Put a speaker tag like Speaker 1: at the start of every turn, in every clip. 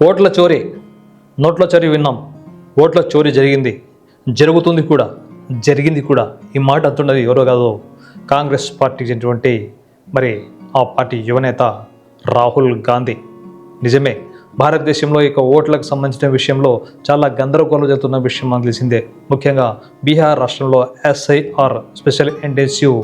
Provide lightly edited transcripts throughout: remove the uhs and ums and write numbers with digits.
Speaker 1: ఓట్ల చోరీ, నోట్ల చోరీ విన్నాం. ఓట్ల చోరీ జరిగింది, జరుగుతుంది కూడా, జరిగింది కూడా. ఈ మాట అంటున్నది ఎవరో కాదు, కాంగ్రెస్ పార్టీకి చెందినటువంటి మరి ఆ పార్టీ యువనేత రాహుల్ గాంధీ. నిజమే, భారతదేశంలో ఇక ఓట్లకు సంబంధించిన విషయంలో చాలా గందరగోళం జరుగుతున్న విషయం మనకు తెలిసిందే. ముఖ్యంగా బీహార్ రాష్ట్రంలో SIR స్పెషల్ ఇంటెన్సివ్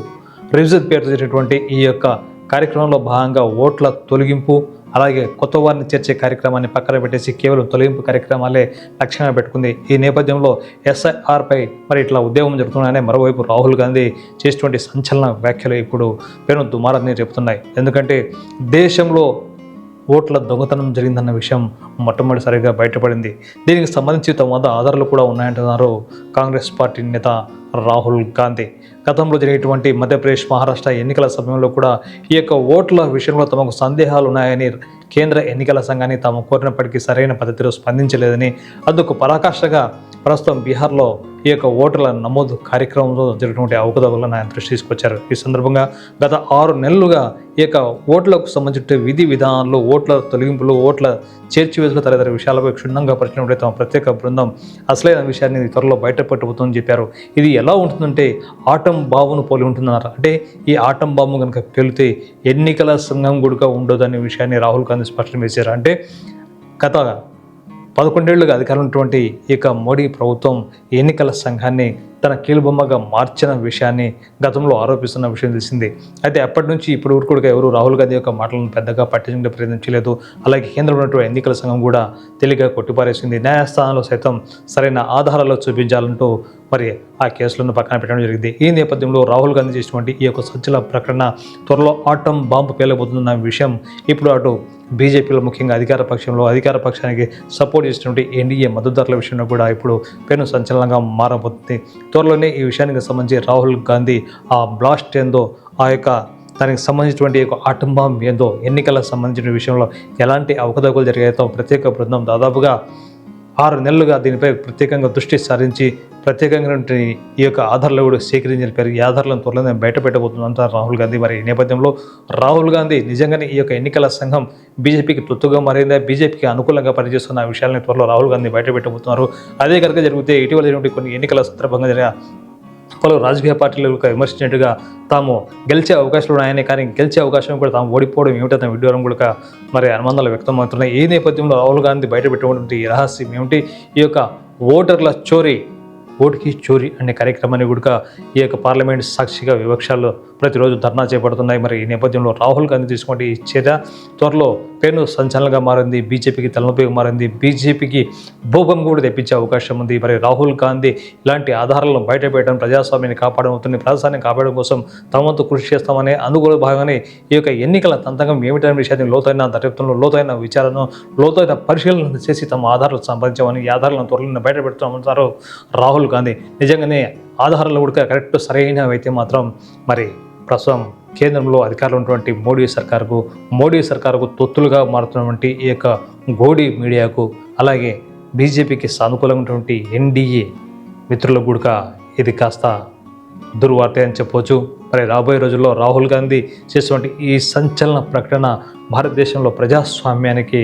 Speaker 1: రివిజన్ పేరుతో జరిగినటువంటి ఈ యొక్క కార్యక్రమంలో భాగంగా ఓట్ల తొలగింపు, అలాగే కొత్త వారిని చేర్చే కార్యక్రమాన్ని పక్కన పెట్టేసి కేవలం తొలగింపు కార్యక్రమాలే లక్ష్యంగా పెట్టుకుంది. ఈ నేపథ్యంలో SIR పై మరి ఇట్లా ఉద్యమం జరుగుతున్నాయనే మరోవైపు రాహుల్ గాంధీ చేసినటువంటి సంచలన వ్యాఖ్యలు ఇప్పుడు పెను దుమారాన్ని చెబుతున్నాయి. ఎందుకంటే దేశంలో ఓట్ల దొంగతనం జరిగిందన్న విషయం మొట్టమొదటిసారిగా బయటపడింది. దీనికి సంబంధించి తమ వద్ద ఆధారాలు కూడా ఉన్నాయంటున్నారు కాంగ్రెస్ పార్టీ నేత రాహుల్ గాంధీ. గతంలో జరిగేటువంటి మధ్యప్రదేశ్, మహారాష్ట్ర ఎన్నికల సమయంలో కూడా ఈ యొక్క ఓట్ల విషయంలో తమకు సందేహాలు ఉన్నాయని కేంద్ర ఎన్నికల సంఘాన్ని తాము కోరినప్పటికీ సరైన పద్ధతిలో స్పందించలేదని, అందుకు పరాకాష్ఠగా ప్రస్తుతం బీహార్లో ఈ యొక్క ఓటర్ల నమోదు కార్యక్రమంలో జరిగినటువంటి అవకతవకలను ఆయన దృష్టి తీసుకొచ్చారు. ఈ సందర్భంగా గత 6 నెలలుగా ఈ యొక్క ఓట్లకు సంబంధించిన విధి విధానాల్లో, ఓట్ల తొలగింపులు, ఓట్ల చేర్చివేతలు తదితర విషయాలపై క్షుణ్ణంగా పరిశీలన తమ ప్రత్యేక బృందం అసలైన విషయాన్ని త్వరలో బయటపెట్టబోతుందని చెప్పారు. ఇది ఎలా ఉంటుందంటే ఆటం బాంబును పోలి ఉంటుందన్నారు. అంటే ఈ ఆటం బాంబు కనుక పేలితే ఎన్నికల సంఘం కూడా ఉండదనే విషయాన్ని రాహుల్ గాంధీ స్పష్టం చేశారు. అంటే గత 11 ఏళ్లుగా అధికారంలో ఉన్నటువంటి ఈ యొక్క మోడీ ప్రభుత్వం ఎన్నికల సంఘాన్ని తన కీలుబొమ్మగా మార్చిన విషయాన్ని గతంలో ఆరోపిస్తున్న విషయం తెలిసింది. అయితే అప్పటి నుంచి ఇప్పుడు వరకు కూడా ఎవరు రాహుల్ గాంధీ యొక్క మాటలను పెద్దగా పట్టించుకునే ప్రయత్నించలేదు. అలాగే కేంద్రంలో ఉన్నటువంటి ఎన్నికల సంఘం కూడా తెలివిగా కొట్టిపారేసింది. న్యాయస్థానంలో సైతం సరైన ఆధారాలు చూపించాలంటూ మరి ఆ కేసులను పక్కన పెట్టడం జరిగింది. ఈ నేపథ్యంలో రాహుల్ గాంధీ చేసినటువంటి ఈ యొక్క సంచలన ప్రకటన త్వరలో ఆటం బాంబు పేలబోతుందన్న విషయం ఇప్పుడు అటు బీజేపీలో ముఖ్యంగా అధికార పక్షానికి సపోర్ట్ చేసినటువంటి ఎన్డీఏ మద్దతుదారుల విషయంలో కూడా ఇప్పుడు పెను సంచలనంగా మారబోతుంది. త్వరలోనే ఈ విషయానికి సంబంధించి రాహుల్ గాంధీ ఆ బ్లాస్ట్ ఏందో, ఆ యొక్క దానికి సంబంధించినటువంటి ఆటం బాంబ్ ఏందో, ఎన్నికలకు సంబంధించిన విషయంలో ఎలాంటి అవకతవకలు జరిగాయో ప్రత్యేక బృందం దాదాపుగా 6 నెలలుగా దీనిపై ప్రత్యేకంగా దృష్టి సారించి ప్రత్యేకంగా ఈ యొక్క ఆధారాలు కూడా సేకరించి చెప్పారు. ఈ ఆధారాలను త్వరలోనే బయట పెట్టబోతుందంటారు రాహుల్ గాంధీ. మరి ఈ నేపథ్యంలో రాహుల్ గాంధీ నిజంగానే ఈ యొక్క ఎన్నికల సంఘం బీజేపీకి తొత్తుగా మారిందా, బీజేపీకి అనుకూలంగా పనిచేస్తున్న విషయాలని త్వరలో రాహుల్ గాంధీ బయట పెట్టబోతున్నారు. అదే కనుక జరిగితే ఇటీవల జరిగినటువంటి కొన్ని ఎన్నికల సందర్భంగా జరిగిన పలు రాజకీయ పార్టీలు విమర్శించినట్టుగా తాము గెలిచే అవకాశాలు ఉన్నాయని, కానీ గెలిచే అవకాశం కూడా తాము ఓడిపోవడం ఏమిటన్న విడ్డూరం కూడా మరి అనుమానాలు వ్యక్తమవుతున్నాయి. ఈ నేపథ్యంలో రాహుల్ గాంధీ బయట పెట్టినటువంటి రహస్యం ఏమిటి, ఈ యొక్క ఓటర్ల చోరీ, ఓటుకి చోరీ అనే కార్యక్రమాన్ని కూడా ఈ యొక్క పార్లమెంట్ సాక్షిగా విపక్షాలు ప్రతిరోజు ధర్నా చేపడుతున్నాయి. మరి ఈ నేపథ్యంలో రాహుల్ గాంధీ తీసుకుంటే ఈ చర్య త్వరలో పెను సంచలనంగా మారింది, బీజేపీకి తలనొప్పిగా మారింది, బీజేపీకి భూభం కూడా తెప్పించే అవకాశం ఉంది. మరి రాహుల్ గాంధీ ఇలాంటి ఆధారాలను బయటపెట్టడం, ప్రజాస్వామ్యాన్ని కాపాడవుతుంది, ప్రజాస్వామ్యాన్ని కాపాడడం కోసం తమ వంతు కృషి చేస్తామని, అందులో భాగంగానే ఈ యొక్క ఎన్నికల తంత్రం ఏమిటనే విషయాన్ని లోతైన దర్యాప్తులను, లోతైన విచారణను, లోతైన పరిశీలన చేసి తమ ఆధారాలు సంపాదించామని, ఈ ఆధారాలను త్వరలో బయటపెడతామంటారు రాహుల్ గాంధీ. నిజంగానే ఆధారాలు కూడా కరెక్ట్ సరైనవి అయితే మాత్రం మరి ప్రస్తుతం కేంద్రంలో అధికారంలో ఉన్నటువంటి మోడీ సర్కారుకు తొత్తులుగా మారుతున్నటువంటి ఈ యొక్క గోడీ మీడియాకు, అలాగే బీజేపీకి సానుకూలమైనటువంటి ఎన్డీఏ మిత్రులకు కూడా ఇది కాస్త దుర్వార్త అని చెప్పవచ్చు. మరి రాబోయే రోజుల్లో రాహుల్ గాంధీ చేసినటువంటి ఈ సంచలన ప్రకటన భారతదేశంలో ప్రజాస్వామ్యానికి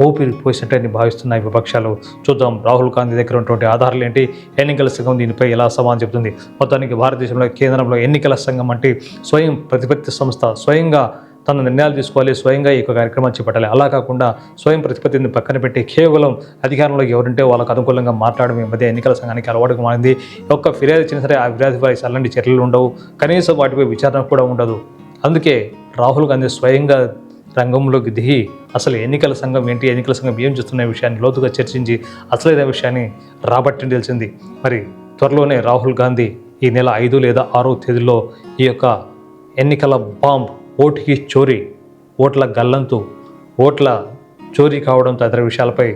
Speaker 1: ఊపిరి పోసినట్టని భావిస్తున్నాయి విపక్షాలు. చూద్దాం రాహుల్ గాంధీ దగ్గర ఉన్నటువంటి ఆధారాలు ఏంటి, ఎన్నికల సంఘం దీనిపై ఎలా సమాధానం చెబుతుంది. మొత్తానికి భారతదేశంలో కేంద్రంలో ఎన్నికల సంఘం అంటే స్వయం ప్రతిపత్తి సంస్థ, స్వయంగా తన నిర్ణయాలు తీసుకోవాలి, స్వయంగా ఈ కార్యక్రమాన్ని చేపట్టాలి. అలా కాకుండా స్వయం ప్రతిపత్తిని పక్కన పెట్టి కేవలం అధికారంలో ఎవరుంటే వాళ్ళకు అనుకూలంగా మాట్లాడడం ఈ మధ్య ఎన్నికల సంఘానికి అలవాటుగా మారింది. ఒక్క ఫిర్యాదు ఇచ్చినా సరే ఆ ఫిర్యాదుపై అలాంటి చర్యలు ఉండవు, కనీసం వాటిపై విచారణ కూడా ఉండదు. అందుకే రాహుల్ గాంధీ స్వయంగా రంగంలోకి దిగి అసలు ఎన్నికల సంఘం ఏంటి, ఎన్నికల సంఘం ఏం చేస్తున్న విషయాన్ని లోతుగా చర్చించి అసలైన విషయాన్ని రాబట్టి తెలిసింది. మరి త్వరలోనే రాహుల్ గాంధీ ఈ నెల 5 లేదా 6 తేదీలో ఈ యొక్క ఎన్నికల బాంబ్, ఓటుకి చోరీ, ఓట్ల గల్లంతు, ఓట్ల చోరీ కావడం తదితర విషయాలపై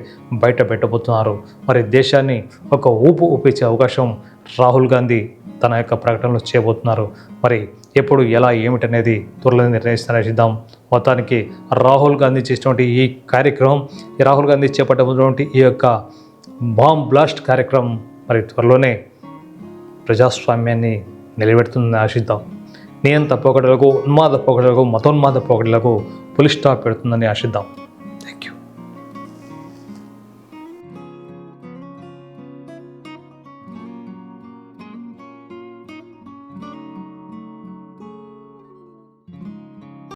Speaker 1: బయట పెట్టబోతున్నారు. మరి దేశాన్ని ఒక ఊపించే అవకాశం రాహుల్ గాంధీ తన యొక్క ప్రకటనలు చేయబోతున్నారు. మరి ఎప్పుడు ఎలా ఏమిటనేది త్వరలో నిర్ణయిస్తారని. మొత్తానికి రాహుల్ గాంధీ చేసినటువంటి ఈ కార్యక్రమం, రాహుల్ గాంధీ చేపట్టబోతున్నటువంటి ఈ యొక్క బాంబ్ బ్లాస్ట్ కార్యక్రమం మరి త్వరలోనే ప్రజాస్వామ్యాన్ని నిలబెడుతుందని ఆశిద్దాం. నియంత పోకడలకు, ఉన్మాద పోకడలకు, మతోన్మాద పోకడలకు పులి స్టాప్ పెడుతుందని ఆశిద్దాం.